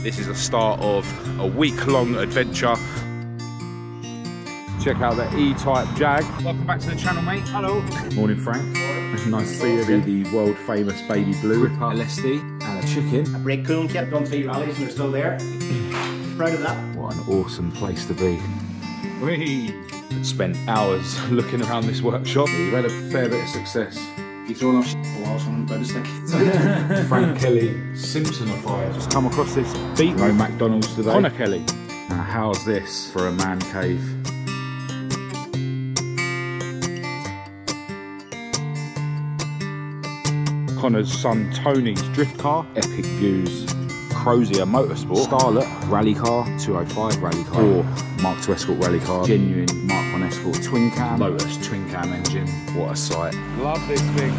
This is the start of a week-long adventure. Check out the E-Type Jag. Welcome back to the channel, mate. Hello. Morning, Frank. Nice to see you again. The world famous baby blue LSD and a chicken. A brake cooling kit, done 3 rallies and they're still there. Proud of that. What an awesome place to be. We spent hours looking around this workshop. You've had a fair bit of success. You throwing off a wall, someone about his stick. Frank Kelly, Simpsonified. Just come across this beat. No McDonald's today. Connor Kelly. Now, how's this for a man cave? Connor's son Tony's drift car. Epic views. Crozier Motorsport. Starlet rally car, 205 rally car. Or Mk2 Escort rally car. Genuine Mk1 Escort twin cam. Lotus twin cam engine. What a sight. Love this thing.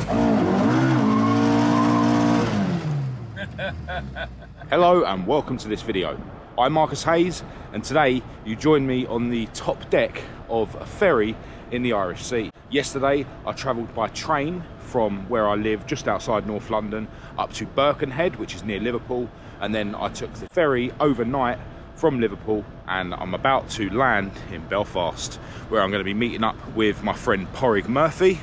Hello and welcome to this video. I'm Marcus Hayes and today you join me on the top deck of a ferry in the Irish Sea. Yesterday I travelled by train from where I live just outside North London up to Birkenhead, which is near Liverpool, and then I took the ferry overnight from Liverpool and I'm about to land in Belfast, where I'm going to be meeting up with my friend Padraig Murphy.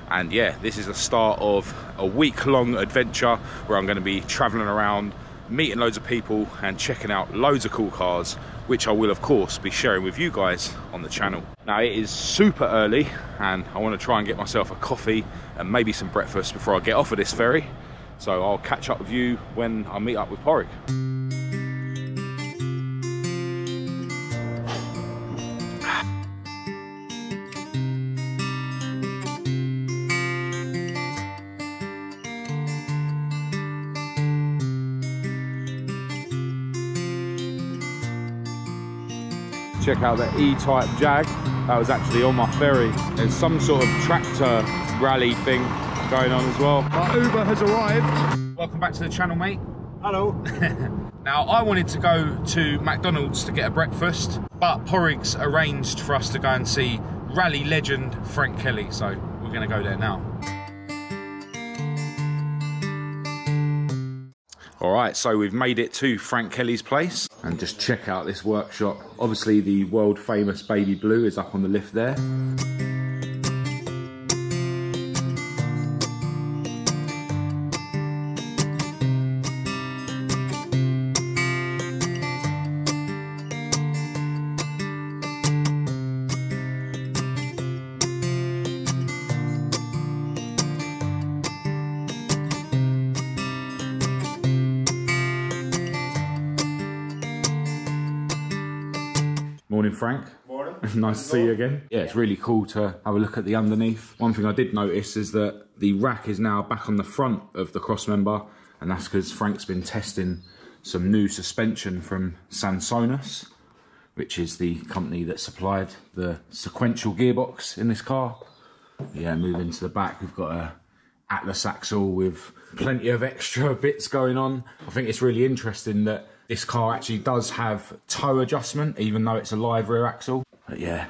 And yeah, this is the start of a week-long adventure where I'm going to be travelling around, meeting loads of people and checking out loads of cool cars, which I will of course be sharing with you guys on the channel. Now it is super early and I want to try and get myself a coffee and maybe some breakfast before I get off of this ferry. So I'll catch up with you when I meet up with Padraig. Check out the E-Type Jag. That was actually on my ferry. There's some sort of tractor rally thing going on as well. Our Uber has arrived. Welcome back to the channel, mate. Hello. Now, I wanted to go to McDonald's to get a breakfast, but Padraig's arranged for us to go and see rally legend Frank Kelly, so we're going to go there now. All right, so we've made it to Frank Kelly's place. And just check out this workshop. Obviously the world famous baby blue is up on the lift there. Morning, Frank. Morning. Nice to see you again. Yeah, it's really cool to have a look at the underneath. One thing I did notice is that the rack is now back on the front of the crossmember, and that's because Frank's been testing some new suspension from Sansonis, which is the company that supplied the sequential gearbox in this car. Yeah, moving to the back, we've got a Atlas axle with plenty of extra bits going on. I think it's really interesting that this car actually does have toe adjustment, even though it's a live rear axle. But yeah,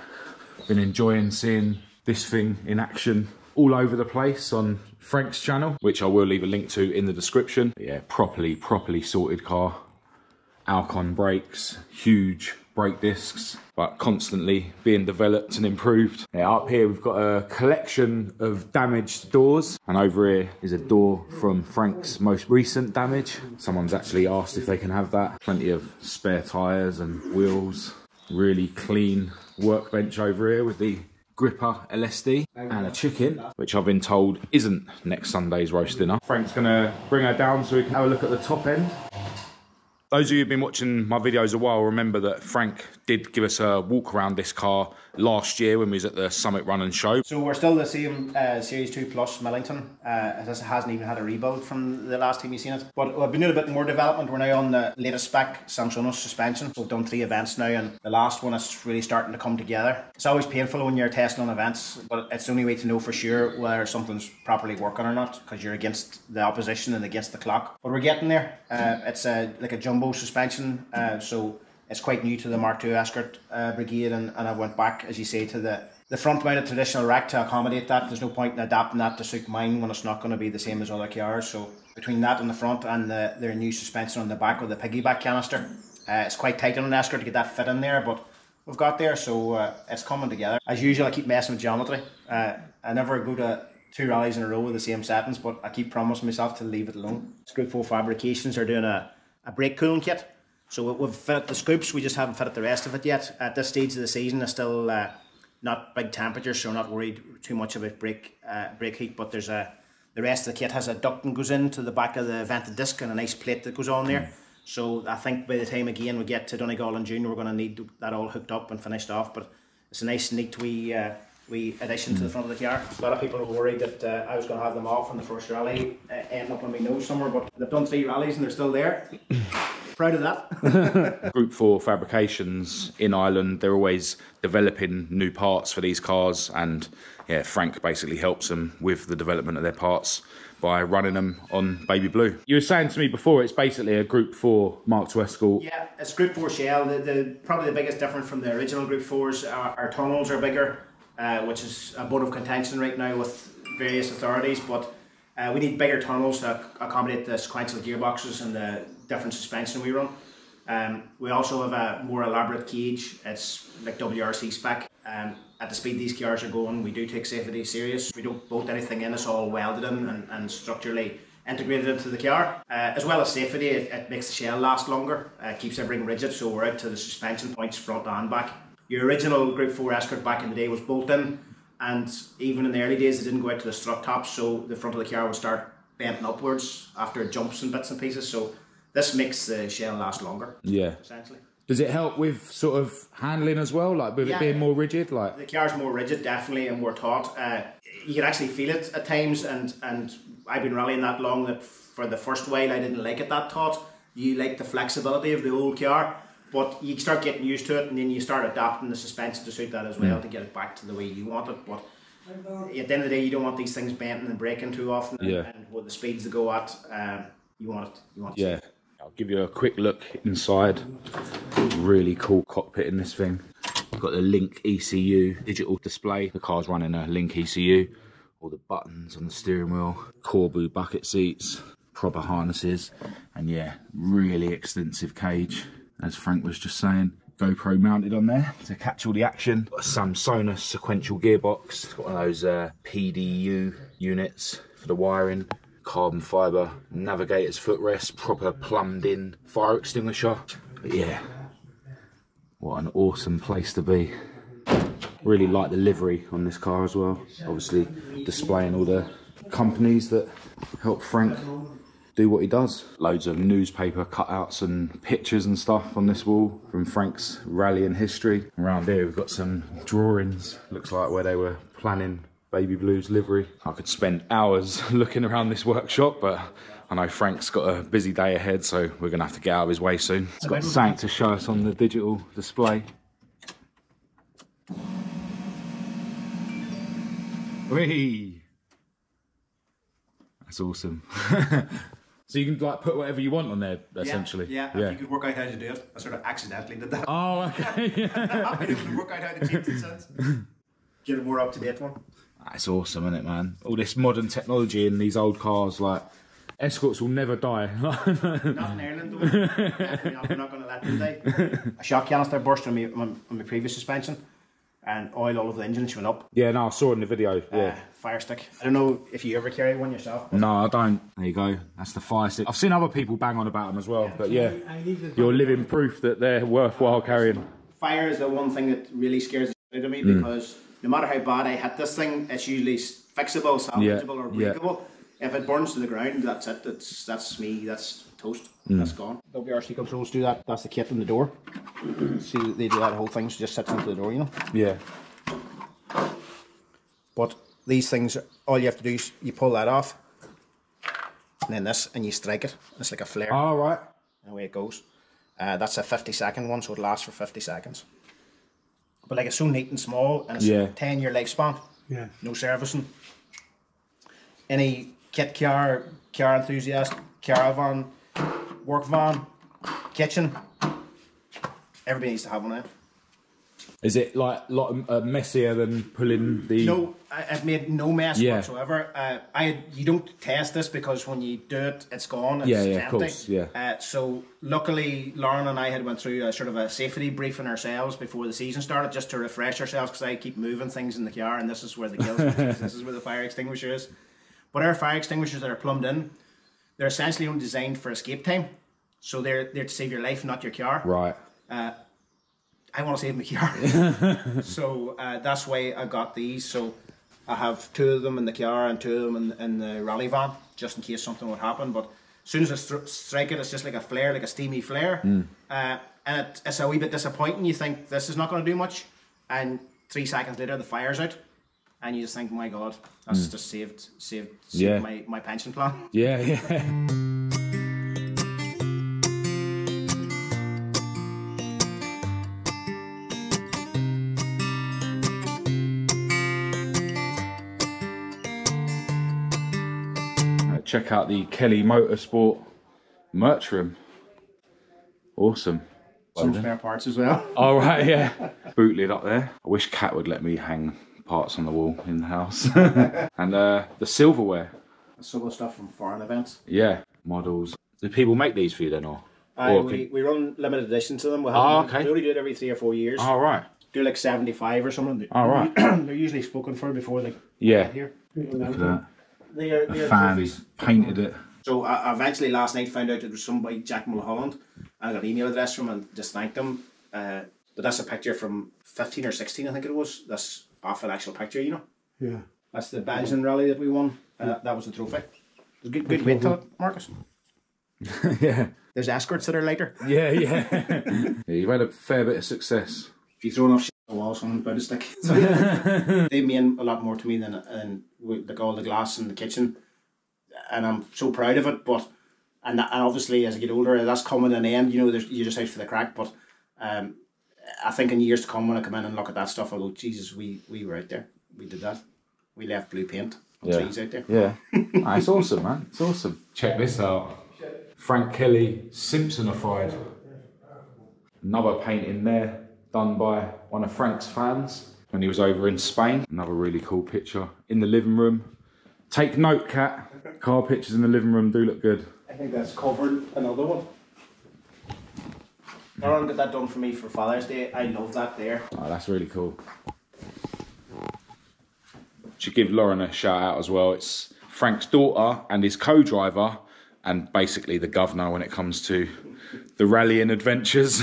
been enjoying seeing this thing in action all over the place on Frank's channel, which I will leave a link to in the description. But yeah, properly sorted car. Alcon brakes, huge brake discs, but constantly being developed and improved. Yeah, up here we've got a collection of damaged doors, and over here is a door from Frank's most recent damage. Someone's actually asked if they can have that. Plenty of spare tyres and wheels. Really clean workbench over here with the Gripper LSD and a chicken, which I've been told isn't next Sunday's roast dinner. Frank's gonna bring her down so we can have a look at the top end. Those of you who've been watching my videos a while remember that Frank did give us a walk around this car last year when we was at the Summit Run and Show. So we're still the same Series 2 Plus Millington. This hasn't even had a rebuild from the last time you've seen it. But we've been doing a bit more development. We're now on the latest spec Sansonis suspension. So we've done 3 events now, and the last one is really starting to come together. It's always painful when you're testing on events, but it's the only way to know for sure whether something's properly working or not, because you're against the opposition and against the clock. But we're getting there. It's like a jumbo suspension, so it's quite new to the Mk2 Escort brigade, and I went back, as you say, to the the front mounted traditional rack to accommodate that. There's no point in adapting that to suit mine when it's not going to be the same as other cars. So between that on the front and their new suspension on the back with the piggyback canister, it's quite tight on an Escort to get that fit in there, but we've got there, so it's coming together. As usual, I keep messing with geometry. I never go to 2 rallies in a row with the same settings, but I keep promising myself to leave it alone. Group 4 Fabrications are doing a brake cooling kit. So we've fitted the scoops, we just haven't fitted the rest of it yet. At this stage of the season, it's still not big temperatures, so we're not worried too much about brake heat, but there's the rest of the kit has a ducting goes into the back of the vented disc and a nice plate that goes on there. So I think by the time again we get to Donegal in June, we're going to need that all hooked up and finished off. But it's a nice, neat wee addition to the front of the car. A lot of people were worried that I was going to have them off on the first rally, ending up on my nose somewhere. But they've done 3 rallies and they're still there. Proud of that. Group 4 Fabrications in Ireland, they're always developing new parts for these cars, and yeah, Frank basically helps them with the development of their parts by running them on baby blue. You were saying to me before, it's basically a Group 4 Mk2 Escort. Yeah, it's Group 4 shell. Probably the biggest difference from the original Group 4s, our tunnels are bigger, which is a bone of contention right now with various authorities, but we need bigger tunnels to accommodate the sequential gearboxes and the different suspension we run. We also have a more elaborate cage. It's like WRC spec. At the speed these cars are going, we do take safety serious. We don't bolt anything in, it's all welded in and structurally integrated into the car. As well as safety, it makes the shell last longer, keeps everything rigid, so we're out to the suspension points front and back. Your original Group 4 Escort back in the day was bolt in, and even in the early days it didn't go out to the strut tops, so the front of the car would start bending upwards after jumps and bits and pieces, so this makes the shell last longer. Yeah. Essentially. Does it help with sort of handling as well, like with it being more rigid? Like the car's more rigid, definitely, and more taut. You can actually feel it at times, and I've been rallying that long that for the first while I didn't like it that taut. You like the flexibility of the old car, but you start getting used to it, and then you start adapting the suspension to suit that as well, to get it back to the way you want it. But at the end of the day, you don't want these things bending and breaking too often, and with the speeds they go at, you want it. Yeah. I'll give you a quick look inside. Really cool cockpit in this thing. We've got the Link ECU digital display. The car's running a Link ECU. All the buttons on the steering wheel. Corbu bucket seats. Proper harnesses. And yeah, really extensive cage, as Frank was just saying. GoPro mounted on there to catch all the action. Got a Samsonus sequential gearbox. It's got one of those PDU units for the wiring. Carbon fibre, navigator's footrest, proper plumbed in fire extinguisher. But yeah, what an awesome place to be. Really like the livery on this car as well. Obviously displaying all the companies that help Frank do what he does. Loads of newspaper cutouts and pictures and stuff on this wall from Frank's rallying history. Around here we've got some drawings, looks like where they were planning Baby Blue's livery. I could spend hours looking around this workshop, but I know Frank's got a busy day ahead, so we're gonna have to get out of his way soon. It's got something to show us on the digital display. Whee! That's awesome. So you can like put whatever you want on there, essentially. Yeah, if you could work out how to do it. I sort of accidentally did that. Oh, okay. I didn't work out how to change the sense. Get a more up-to-date one. That's awesome, isn't it, man? All this modern technology in these old cars, like Escorts will never die. Not in Ireland, though. Definitely not going to let them die. A shock canister burst on my previous suspension, and oil all over the engine, she went up. Yeah, no, I saw it in the video. Yeah. Fire stick. I don't know if you ever carry one yourself. No, I don't. There you go. That's the fire stick. I've seen other people bang on about them as well, but yeah, you're living proof that they're worthwhile carrying. Fire is the one thing that really scares the shit out of me, because no matter how bad I hit this thing, it's usually fixable, salvageable, or breakable. If it burns to the ground, that's it. That's me. That's toast. That's gone. WRC controls do that. That's the kit in the door. See, they do that whole thing. So just sits into the door, you know. Yeah. But these things, all you have to do is you pull that off, and then this, and you strike it. It's like a flare. All right. And away it goes. That's a 50-second one, so it lasts for 50 seconds. But like it's so neat and small, and it's a 10-year lifespan. Yeah. No servicing. Any kit car enthusiast, caravan, work van, kitchen, everybody needs to have one now. Is it like a lot messier than pulling the... No, it made no mess whatsoever. You don't test this because when you do it, it's gone. It's empty. Of course, yeah. So luckily, Lauren and I had went through a sort of a safety briefing ourselves before the season started, just to refresh ourselves, because I keep moving things in the car, and this is where the kill switch is. This is where the fire extinguisher is. But our fire extinguishers that are plumbed in, they're essentially only designed for escape time. So they're to save your life, not your car. Right. I want to save my car. So that's why I got these. So I have 2 of them in the car and 2 of them in the rally van, just in case something would happen. But as soon as I strike it, it's just like a flare, like a steamy flare. And it's a wee bit disappointing. You think this is not going to do much, and 3 seconds later the fire's out, and you just think, my God, that's just saved my pension plan. Yeah. Check out the Kelly Motorsport merch room. Awesome. Some spare parts as well. Oh, right, yeah. Bootlit up there. I wish Kat would let me hang parts on the wall in the house. And the silverware. Some stuff from foreign events. Yeah, models. Do people make these for you then, or? We run limited editions to them. We okay. We only do it every 3 or 4 years. Oh, right. Do like 75 or something. Oh, right. They're usually spoken for before they get here. Look at that. They are fans painted it. So I eventually last night found out it was somebody, Jack Mulholland. I got an email address from him and just thanked him. But that's a picture from 15 or 16, I think it was. That's off an actual picture, you know. Yeah. That's the Belgian rally that we won. That was the trophy. Good weight to it, Marcus. Yeah. There's escorts that are lighter. Yeah. You've had a fair bit of success. If you throw enough shit at the wall, someone about to stick. They mean a lot more to me than like all the glass in the kitchen, and I'm so proud of it. But and obviously as I get older, that's coming to an end. You know, you're just out for the crack. But I think in years to come, when I come in and look at that stuff, I'll go, Jesus, we were out there. We did that. We left blue paint on trees out there. Yeah, it's awesome, man. It's awesome. Check this out. Frank Kelly Simpsonified. Another painting there, done by one of Frank's fans when he was over in Spain. Another really cool picture in the living room. Take note, Kat. Car pictures in the living room do look good. I think that's covered another one. Lauren got that done for me for Father's Day. I love that there. Oh, that's really cool. Should give Lauren a shout out as well. It's Frank's daughter and his co-driver, and basically the governor when it comes to the rallying adventures.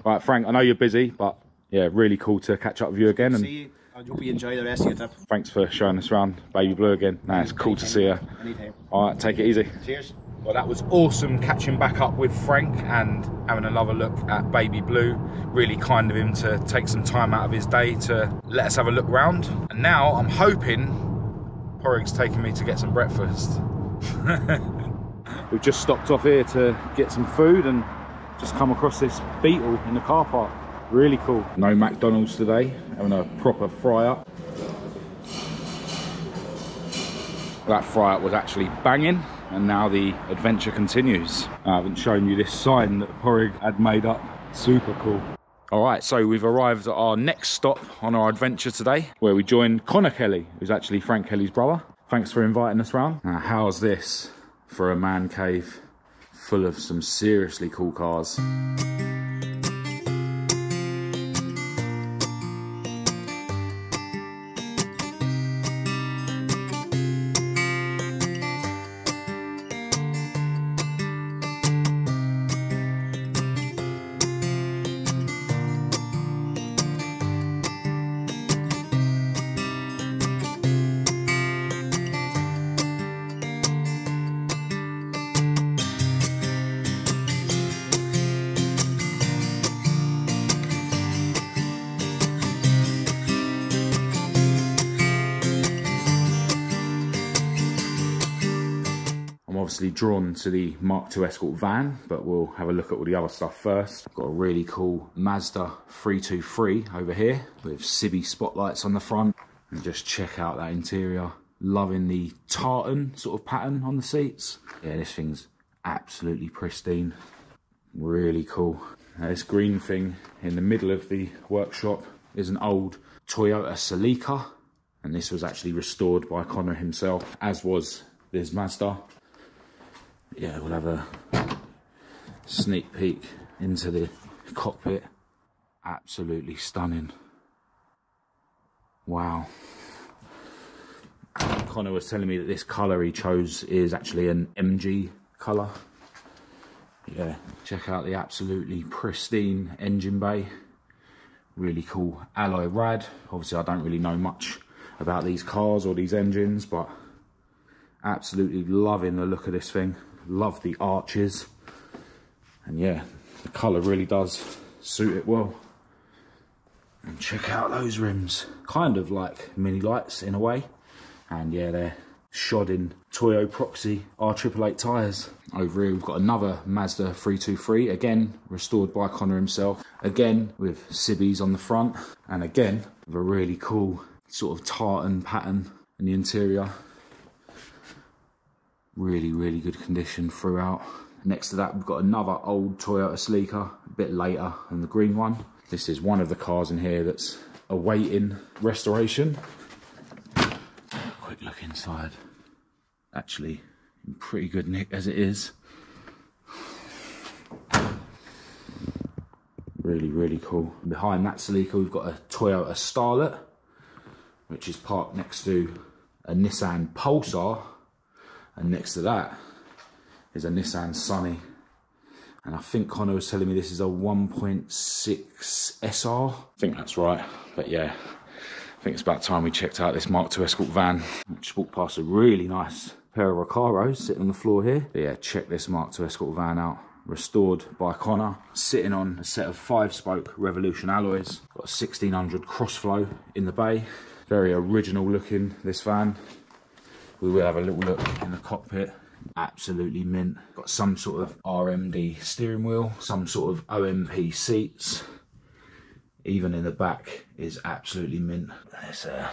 Right, Frank, I know you're busy, but yeah, really cool to catch up with you again. And see you. I hope you enjoy the rest of your trip. Thanks for showing us around Baby Blue again. Nah, it's cool to see you. Anytime. All right, take it easy. Cheers. Well, that was awesome catching back up with Frank and having another look at Baby Blue. Really kind of him to take some time out of his day to let us have a look round. And now I'm hoping Padraig's taking me to get some breakfast. We've just stopped off here to get some food and just come across this beetle in the car park. Really cool. No McDonald's today, having a proper fry up. That fry up was actually banging, and now the adventure continues. I haven't shown you this sign that Padraig had made up. Super cool. All right, so we've arrived at our next stop on our adventure today, where we join Connor Kelly, who's actually Frank Kelly's brother. Thanks for inviting us round. Now, how's this for a man cave full of some seriously cool cars? Obviously drawn to the Mk2 Escort van, but we'll have a look at all the other stuff first. I've got a really cool Mazda 323 over here with Sibby spotlights on the front. And just check out that interior. Loving the tartan sort of pattern on the seats. Yeah, this thing's absolutely pristine. Really cool. Now, this green thing in the middle of the workshop, is an old Toyota Celica, and this was actually restored by Connor himself, as was this Mazda. Yeah, we'll have a sneak peek into the cockpit. Absolutely stunning. Wow. Connor was telling me that this colour he chose is actually an MG colour. Yeah, check out the absolutely pristine engine bay. Really cool alloy rad. Obviously I don't really know much about these cars or these engines, but absolutely loving the look of this thing. Love the arches. And yeah, the colour really does suit it well. And check out those rims. Kind of like mini lights in a way. And yeah, they're shod in Toyo Proxy R888 tyres. Over here we've got another Mazda 323, again restored by Connor himself, again with sibbies on the front, and again with a really cool sort of tartan pattern in the interior. Really, really good condition throughout. Next to that we've got another old Toyota Celica, a bit later than the green one. This is one of the cars in here that's awaiting restoration. Quick look inside. Actually in pretty good nick as it is. Really, really cool. Behind that Celica we've got a Toyota Starlet, which is parked next to a Nissan Pulsar, and next to that is a Nissan Sunny. And I think Connor was telling me this is a 1.6 SR. I think that's right, but yeah, I think it's about time we checked out this Mk2 Escort van. Just walked past a really nice pair of Recaros sitting on the floor here. But yeah, check this Mk2 Escort van out. Restored by Connor, sitting on a set of 5-spoke Revolution alloys. Got a 1600 crossflow in the bay. Very original looking, this van. We will have a little look in the cockpit. Absolutely mint. Got some sort of RMD steering wheel, some sort of OMP seats. Even in the back is absolutely mint. Let's go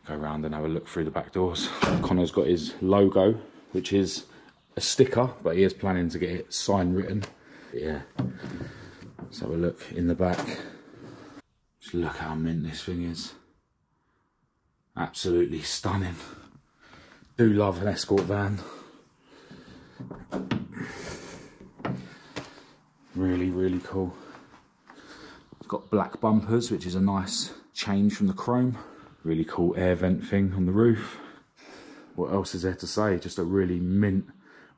around and have a look through the back doors. Connor's got his logo, which is a sticker, but he is planning to get it sign written. But yeah, let's have a look in the back. Just look how mint this thing is. Absolutely stunning. Do love an Escort van. Really, really cool. It's got black bumpers, which is a nice change from the chrome. Really cool air vent thing on the roof. What else is there to say? Just a really mint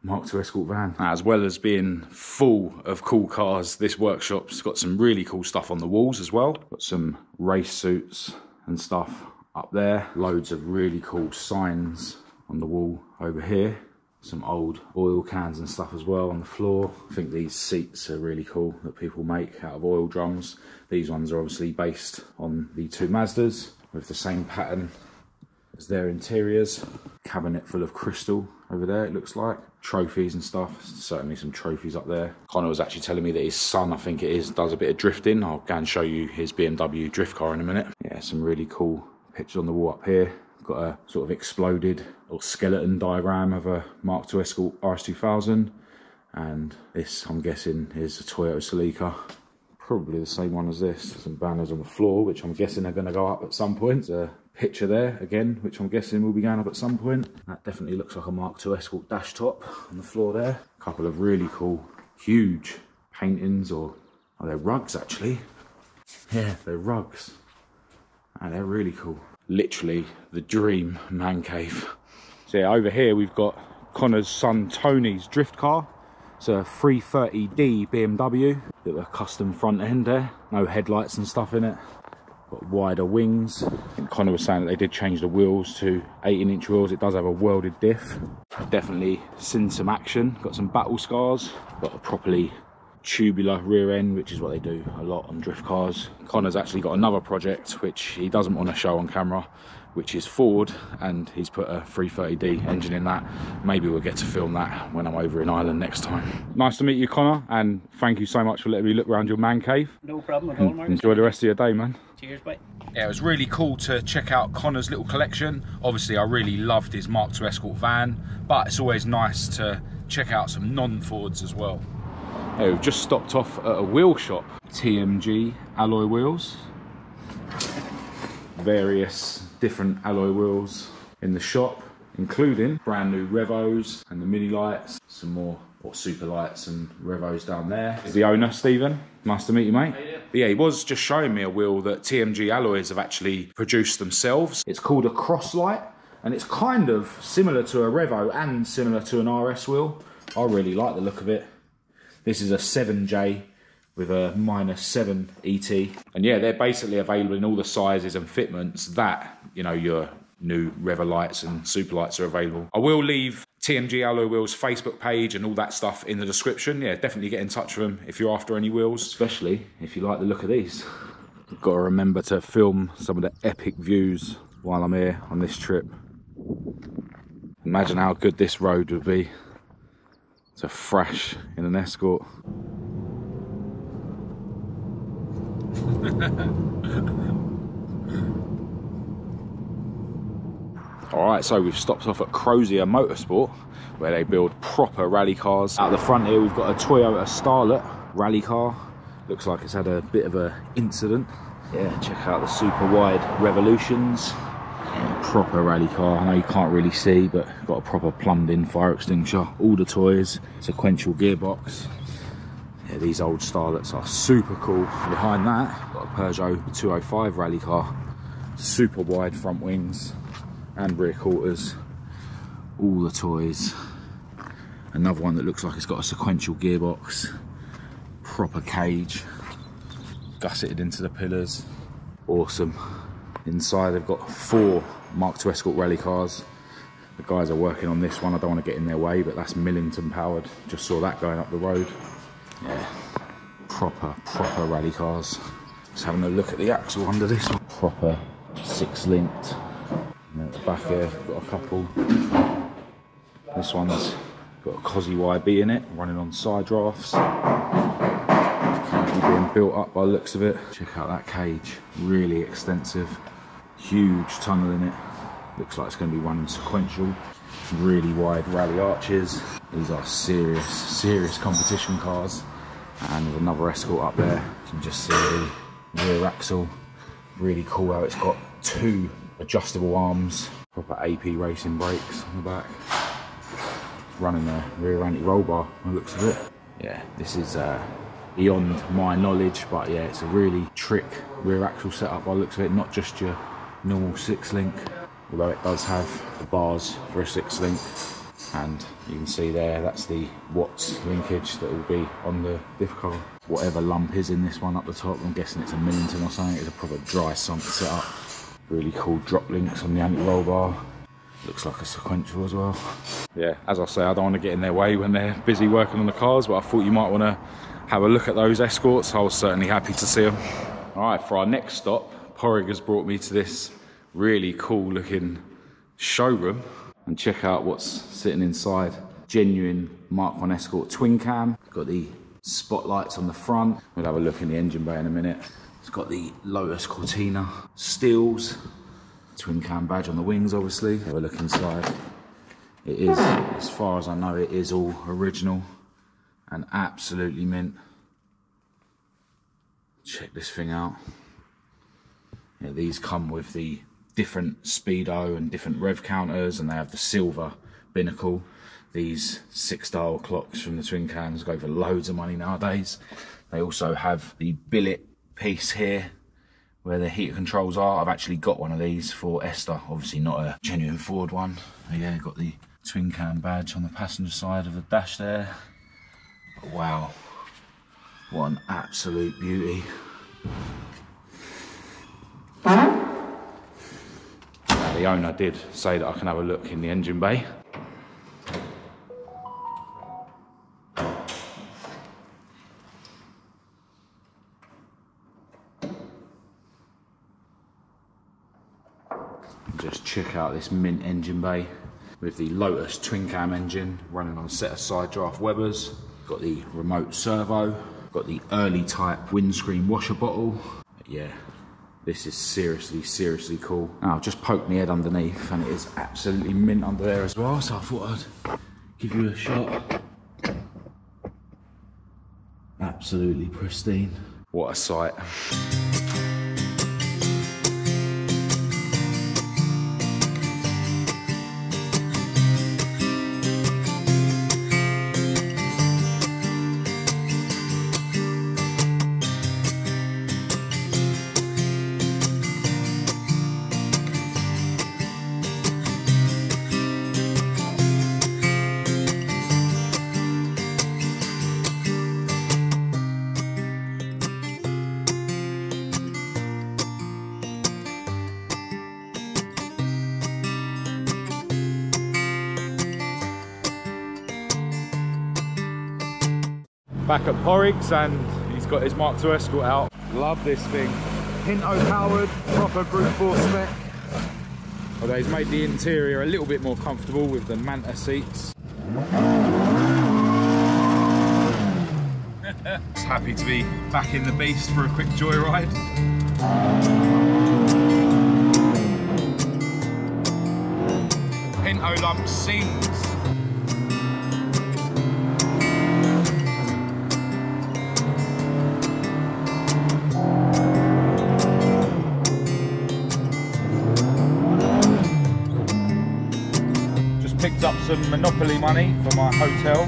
Mk2 Escort van. As well as being full of cool cars, this workshop's got some really cool stuff on the walls as well. Got some race suits and stuff up there. Loads of really cool signs on the wall over here. Some old oil cans and stuff as well on the floor. I think these seats are really cool that people make out of oil drums. These ones are obviously based on the two Mazdas with the same pattern as their interiors. Cabinet full of crystal over there, it looks like. Trophies and stuff. Certainly some trophies up there. Connor was actually telling me that his son, I think it is, does a bit of drifting. I'll go and show you his BMW drift car in a minute. Yeah, some really cool pictures on the wall up here. Got a sort of exploded or skeleton diagram of a Mk2 Escort RS2000, and this, I'm guessing, is a Toyota Celica. Probably the same one as this. Some banners on the floor, which I'm guessing are going to go up at some point. There's a picture there again, which I'm guessing will be going up at some point. That definitely looks like a Mk2 Escort dash top on the floor there. A couple of really cool, huge paintings, or are they rugs actually? Yeah, they're rugs, and they're really cool. Literally the dream man cave. So yeah, over here we've got Connor's son Tony's drift car. It's a 330D BMW with a custom front end there. No headlights and stuff in it. Got wider wings. I think Connor was saying that they did change the wheels to 18-inch wheels. It does have a welded diff. Definitely seen some action. Got some battle scars. Got a properly tubular rear end, which is what they do a lot on drift cars. Connor's actually got another project which he doesn't want to show on camera, which is Ford, and he's put a 330D engine in that. Maybe we'll get to film that when I'm over in Ireland next time. Nice to meet you, Connor, and thank you so much for letting me look around your man cave. No problem at all, Mark. Enjoy the rest of your day, man. Cheers, bye. Yeah, it was really cool to check out Connor's little collection. Obviously I really loved his Mk2 Escort van, but it's always nice to check out some non-Fords as well. Yeah, we've just stopped off at a wheel shop. TMG alloy wheels. various different alloy wheels in the shop, including brand new Revos and the mini lights, some more super lights and Revos down there. Is the owner, Stephen. Nice to meet you, mate. But yeah, he was just showing me a wheel that TMG Alloys have actually produced themselves. It's called a Cross Light, and it's kind of similar to a Revo and similar to an RS wheel. I really like the look of it. This is a 7J with a -7 ET. And yeah, they're basically available in all the sizes and fitments that, you know, your new Revo lights and super lights are available. I will leave TMG Alloy Wheels Facebook page and all that stuff in the description. Yeah, definitely get in touch with them if you're after any wheels, especially if you like the look of these. I've got to remember to film some of the epic views while I'm here on this trip. Imagine how good this road would be to thrash in an Escort. Alright, so we've stopped off at Crozier Motorsport, where they build proper rally cars. Out the front here we've got a Toyota Starlet rally car. Looks like it's had a bit of an incident. Yeah, check out the super wide Revolutions. Yeah, proper rally car. I know you can't really see, but got a proper plumbed in fire extinguisher. All the toys, sequential gearbox. Yeah, these old Starlets are super cool. Behind that, got a Peugeot 205 rally car. Super wide front wings and rear quarters, all the toys. Another one that looks like it's got a sequential gearbox, proper cage, gusseted into the pillars. Awesome. Inside they've got 4 Mk2 Escort rally cars. The guys are working on this one. I don't want to get in their way, but that's Millington Powered. Just saw that going up the road. Yeah, proper rally cars. Just having a look at the axle under this one. Proper 6-linked. At the back here, got a couple. This one's got a Cosy YB in it, running on side drafts. Currently being built up by the looks of it. Check out that cage, really extensive. Huge tunnel in it. Looks like it's going to be running sequential. Really wide rally arches. These are serious competition cars. And there's another Escort up there. You can just see the rear axle. Really cool how it's got 2 adjustable arms, proper AP racing brakes on the back. It's running a rear anti-roll bar by the looks of it. Yeah, this is beyond my knowledge, but yeah, it's a really trick rear axle setup by the looks of it, not just your normal 6-link, although it does have the bars for a 6-link. And you can see there, that's the Watts linkage that will be on the diff cover. Whatever lump is in this one up the top, I'm guessing it's a Millington or something. It's a proper dry sump setup. Really cool drop links on the anti-roll bar. Looks like a sequential as well. Yeah, as I say, I don't want to get in their way when they're busy working on the cars, but I thought you might want to have a look at those Escorts. I was certainly happy to see them. All right, for our next stop, Padraig has brought me to this really cool looking showroom. And check out what's sitting inside. Genuine Mk1 Escort twin cam. Got the spotlights on the front. We'll have a look in the engine bay in a minute. It's got the Lotus Cortina steels. Twin cam badge on the wings, obviously. Have a look inside. It is, as far as I know, it is all original and absolutely mint. Check this thing out. Yeah, these come with the different speedo and different rev counters, and they have the silver binnacle. These 6-dial clocks from the twin cams go for loads of money nowadays. They also have the billet piece here where the heater controls are. I've actually got one of these for Esther, obviously not a genuine Ford one. But yeah, got the twin cam badge on the passenger side of the dash there. But wow, what an absolute beauty. The owner did say that I can have a look in the engine bay. Just check out this mint engine bay with the Lotus twin cam engine running on a set of side draft Webers. Got the remote servo, got the early type windscreen washer bottle. But yeah, this is seriously cool. Now, I've just poked my head underneath and it is absolutely mint under there as well, so I thought I'd give you a shot. Absolutely pristine. What a sight. Back at Padraig's, and he's got his Mk2 Escort out. Love this thing. Pinto powered, proper Group 4 spec. Although he's made the interior a little bit more comfortable with the Manta seats. Just happy to be back in the beast for a quick joyride. Pinto lump sings. Picked up some Monopoly money for my hotel.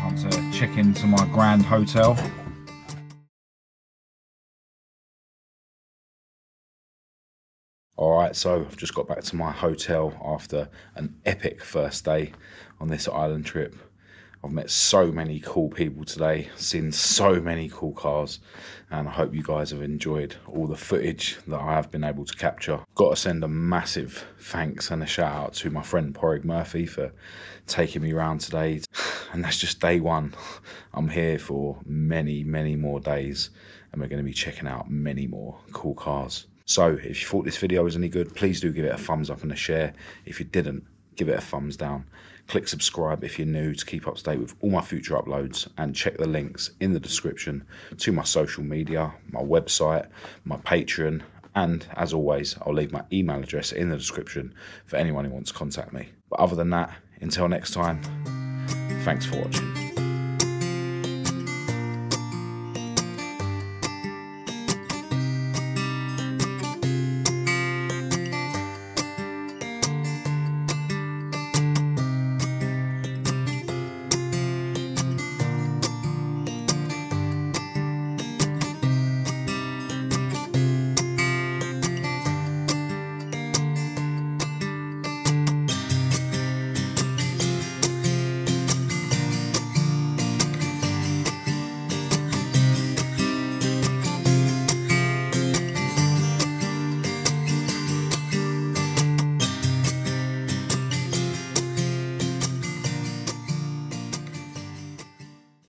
Time to check into my grand hotel. Alright, so I've just got back to my hotel after an epic first day on this island trip. I've met so many cool people today, seen so many cool cars, and I hope you guys have enjoyed all the footage that I have been able to capture. Got to send a massive thanks and a shout out to my friend Padraig Murphy for taking me around today. And that's just day one. I'm here for many, many more days, and we're going to be checking out many more cool cars. So if you thought this video was any good, please do give it a thumbs up and a share. If you didn't, give it a thumbs down. Click subscribe if you're new to keep up to date with all my future uploads, and check the links in the description to my social media, my website, my Patreon, and as always, I'll leave my email address in the description for anyone who wants to contact me. But other than that, until next time, thanks for watching.